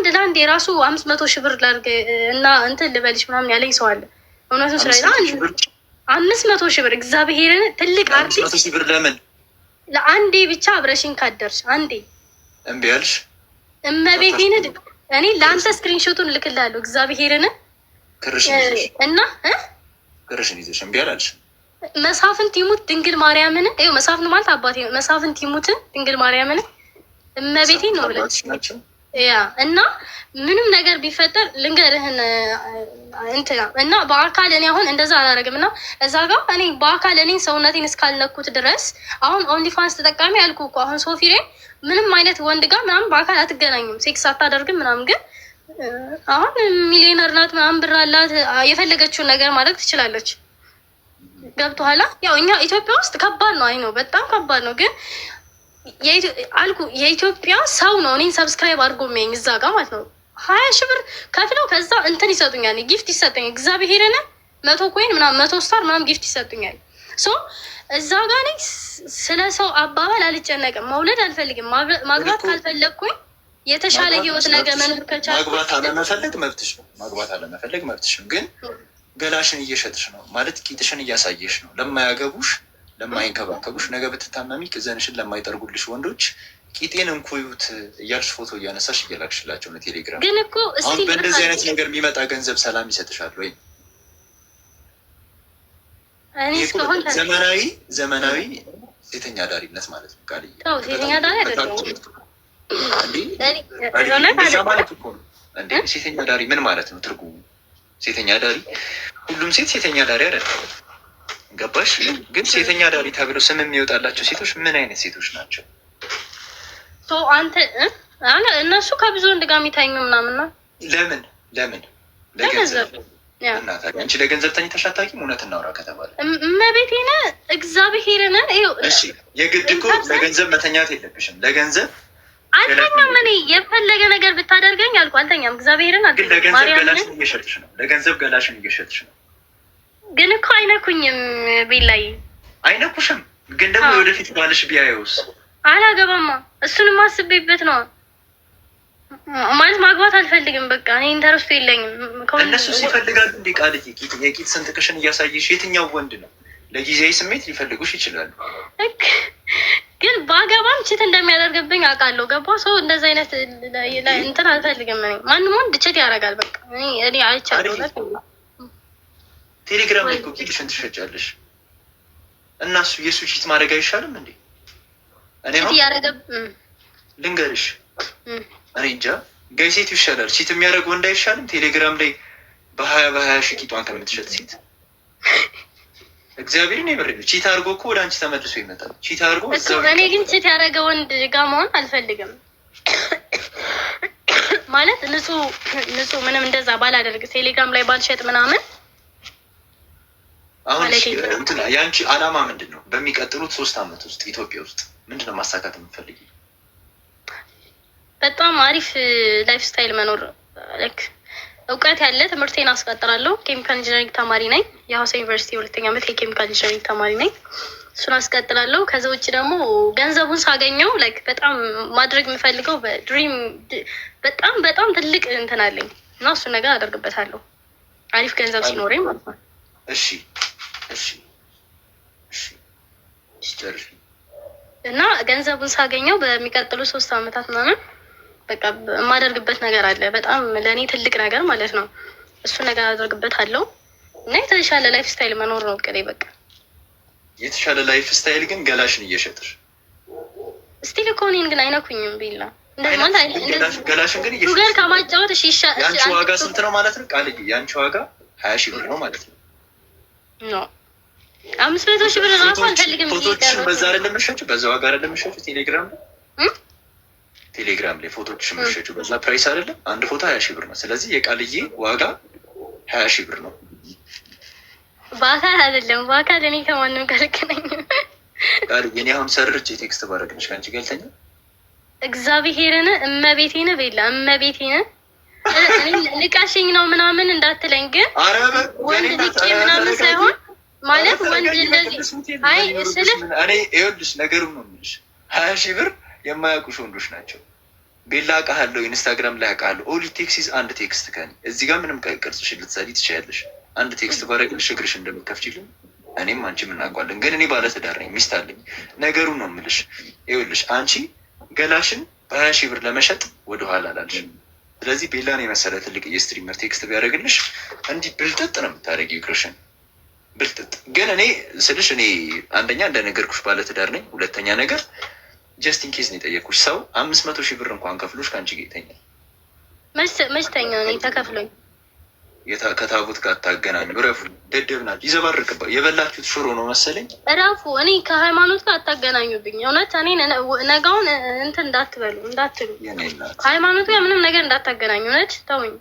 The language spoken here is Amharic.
ለአንድ የራሱ 500,000 ብር ላድርግ እና እንትን ልበልሽ ምናምን ያለኝ ሰው አለ። እውነቱን ስራ 500,000 ብር እግዚአብሔርን ትልቅ አርቲስት 500,000 ብር ለምን ለአንዴ ብቻ አብረሽኝ ካደርሽ አንዴ እምቢ አልሽ? እመቤቴን እኔ ለአንተ ስክሪንሾቱን ልክልሃለሁ። እግዚአብሔርን እና ክርሽን ይዘሽ እምቢ አላልሽ? መሳፍንት ይሙት ድንግል ማርያምን ይኸው መሳፍንት ማለት አባቴ ነው። መሳፍንት ይሙትን ድንግል ማርያምን እመቤቴን ነው ብለሽ ያ እና ምንም ነገር ቢፈጠር ልንገርህን እንትና እና በአካል እኔ አሁን እንደዛ አላደርግም እና እዛ ጋር እኔ በአካል እኔ ሰውነቴን እስካልነኩት ድረስ አሁን ኦንሊፋንስ ተጠቃሚ አልኩ እኮ አሁን ሶፊሬ ምንም አይነት ወንድ ጋር ምናምን በአካል አትገናኝም፣ ሴክስ አታደርግም ምናምን። ግን አሁን ሚሊዮነር ናት ምናምን ብር አላት፣ የፈለገችውን ነገር ማድረግ ትችላለች። ገብቶሃል? ያው እኛ ኢትዮጵያ ውስጥ ከባድ ነው፣ አይ ነው በጣም ከባድ ነው። ግን አልኩ የኢትዮጵያ ሰው ነው እኔን ሰብስክራይብ አድርጎ የሚያኝ እዛ ጋር ማለት ነው 20,000 ብር ከፍለው ከዛ እንትን ይሰጡኛል፣ ጊፍት ይሰጠኛል። እግዚአብሔርን 100 ኮይን ምናምን 100 ስታር ምናምን ጊፍት ይሰጡኛል። ሶ እዛ ጋር እኔ ስለ ሰው አባባል አልጨነቅም። መውለድ አልፈልግም። ማግባት ካልፈለግኩኝ የተሻለ ህይወት ነገ መኖር ከቻልኩ ማግባት አለመፈለግ መብትሽ ነው። ማግባት አለመፈለግ መብትሽ ነው። ግን ገላሽን እየሸጥሽ ነው ማለት ቂጥሽን እያሳየሽ ነው ለማያገቡሽ ለማይንከባከቡሽ፣ ነገ ብትታመሚ ቅዘንሽን ለማይጠርጉልሽ ወንዶች ቂጤን እንኮዩት እያልሽ ፎቶ እያነሳሽ እየላክሽላቸው ነው ቴሌግራም። ግን እኮ አሁን በእንደዚህ አይነት ነገር የሚመጣ ገንዘብ ሰላም ይሰጥሻል ወይ? ዘመናዊ ሴተኛ ዳሪነት ማለት ነው። ቃል ሴተኛ ዳሪ አይደለም ሴተኛ ዳሪ ምን ማለት ነው ትርጉሙ? ሴተኛ ዳሪ ሁሉም ሴት ሴተኛ ዳሪ አይደለም። ገባሽ? ግን ሴተኛ ዳሪ ተብለው ስም የሚወጣላቸው ሴቶች ምን አይነት ሴቶች ናቸው? አንተ እነሱ ከብዙ ወንድ ጋር የሚታኙ ምናምን ነው። ለምን ለገንዘብ እናታለን አንቺ ለገንዘብ ተኝተሽ አታውቂም? እውነት እናውራ ከተባለ እመቤቴን እግዚአብሔርን እሺ፣ የግድ እኮ ለገንዘብ መተኛት የለብሽም። ለገንዘብ አልተኛም። እኔ የፈለገ ነገር ብታደርገኝ አልኩ አልተኛም። እግዚአብሔርን ግን ለገንዘብ ገላሽን እየሸጥሽ ነው። ለገንዘብ ገላሽን እየሸጥሽ ነው። ግን እኮ አይነኩኝም። ቢላይ አይነኩሽም። ግን ደግሞ ወደፊት ባልሽ ቢያየውስ? አላገባማ። እሱንም አስቤበት ነው ማለት ማግባት አልፈልግም። በቃ እኔ ኢንተረስቱ የለኝም። እነሱ ሲፈልጋሉ እንዲ ቃል የቂጥ ስንጥቅሽን እያሳየሽ የትኛው ወንድ ነው? ለጊዜያዊ ስሜት ሊፈልጉሽ ይችላሉ። ግን በአገባም ችት እንደሚያደርግብኝ አውቃለሁ። ገባ? ሰው እንደዚ አይነት እንትን አልፈልግም። እኔ ማንም ወንድ ችት ያደርጋል። በቃ እኔ አይቻለሁ። ቴሌግራም ላይ እኮ ቂጥሽን ትሸጫለሽ እና እሱ የሱ ቺት ማድረግ አይሻልም እንዴ? እኔ ልንገርሽ እኔ እንጃ ጋይ ሴት ይሻላል። ቺት የሚያደርግ ወንድ አይሻልም? ቴሌግራም ላይ በ20 ሺህ ቂጧን ከምትሸጥ ሴት እግዚአብሔር ነው ይበረድ። ቺት አድርጎ እኮ ወደ አንቺ ተመልሶ ይመጣል። ቺት አድርጎ እኔ ግን ቺት ያደረገ ወንድ ጋር መሆን አልፈልግም። ማለት ንጹህ ምንም እንደዛ ባላደርግ ቴሌግራም ላይ ባልሸጥ ምናምን። አሁን የአንቺ አላማ ምንድን ነው? በሚቀጥሉት 3 አመት ውስጥ ኢትዮጵያ ውስጥ ምንድን ነው ማሳካት የምትፈልጊ? በጣም አሪፍ ላይፍ ስታይል መኖር፣ እውቀት ያለ ትምህርቴን አስቀጥላለሁ። ኬሚካል ኢንጂነሪንግ ተማሪ ነኝ። የሀዋሳ ዩኒቨርሲቲ 2ኛ ዓመት የኬሚካል ኢንጂነሪንግ ተማሪ ነኝ። እሱን አስቀጥላለሁ። ከዛ ውጭ ደግሞ ገንዘቡን ሳገኘው በጣም ማድረግ የምፈልገው በድሪም በጣም ትልቅ እንትን አለኝ እና እሱን ነገር አደርግበታለሁ አሪፍ ገንዘብ ሲኖረኝ ማለት ነው። እሺ እና ገንዘቡን ሳገኘው በሚቀጥሉ 3 አመታት ምናምን በቃ የማደርግበት ነገር አለ። በጣም ለእኔ ትልቅ ነገር ማለት ነው። እሱ ነገር አደርግበታለሁ እና የተሻለ ላይፍ ስታይል መኖር ነው እቅዴ። በቃ የተሻለ ላይፍ ስታይል ግን ገላሽን እየሸጥሽ ስቲል እኮ እኔን ግን አይነኩኝም። ቢላ ገላሽን ግን ሹገር ከማጫወት የአንቺ ዋጋ ስንት ነው ማለት ነው? ቃል የአንቺ ዋጋ 20 ሺህ ብር ነው ማለት ነው። 500 ሺህ ብር ራሱ አልፈልግም። ፎቶዎችሽን በዛ አይደለም የምትሸጪው? በዛ ዋጋ አይደለም የምትሸጪው? ቴሌግራም ላይ ፎቶዎችሽን የምትሸጪው በዛ ፕራይስ አይደለም? አንድ ፎቶ 20 ሺህ ብር ነው። ስለዚህ የቃልዬ ዋጋ 20 ሺህ ብር ነው። በአካል አይደለም። በአካል እኔ ከማንም ጋር ልገናኝም። ቃልዬ እኔ አሁን ሰርቼ ቴክስት ባደረግልሽ ከአንቺ ጋር ልተኛ? እግዚአብሔርን እመቤቴን ቤላ እመቤቴን ልቃሽኝ ነው ምናምን እንዳትለኝ። ግን ወንድ ልቄ ምናምን ሳይሆን ማለት ወንድ እንደዚህ አይ ስልህ እኔ ይኸውልሽ ነገሩን ነው የምልሽ 20 ሺህ ብር የማያውቁሽ ወንዶች ናቸው ቤላ አውቃለሁ፣ ኢንስታግራም ላይ አውቃለሁ። ኦሊ ቴክሲስ አንድ ቴክስት ከኔ እዚህ ጋር ምንም ቅርጽሽ ልትሰሪ ትችያለሽ። አንድ ቴክስት ባረግልሽ እግርሽ እንደምከፍችልኝ እኔም አንቺም እናውቃለን። ግን እኔ ባለትዳር ነኝ፣ ሚስት አለኝ። ነገሩን ነው የምልሽ። ይኸውልሽ አንቺ ገላሽን በ20 ሺህ ብር ለመሸጥ ወደኋላ አላልሽም። ስለዚህ ቤላን የመሰለ ትልቅ የስትሪመር ቴክስት ቢያደርግልሽ እንዲህ ብልጥጥ ነው የምታደርጊው እግርሽን ብልጥጥ። ግን እኔ ስልሽ እኔ አንደኛ እንደነገርኩሽ ባለትዳር ነኝ። ሁለተኛ ነገር ጀስቲን ኬዝ ነው የጠየኩሽ። ሰው 500 ሺህ ብር እንኳን ከፍሎሽ ከአንቺ ጋር ይተኛል። መች ተኛ ነኝ ተከፍሎኝ ከታቦት ጋር አታገናኙ። እረፉ። ደደብ ናችሁ። ይዘባርቅባ የበላችሁት ሽሮ ነው መሰለኝ። እረፉ። እኔ ከሃይማኖት ጋር አታገናኙብኝ። እውነት እኔ ነጋውን እንትን እንዳትበሉ እንዳትሉ ሃይማኖት ጋር ምንም ነገር እንዳታገናኙ። እውነት ተውኝ።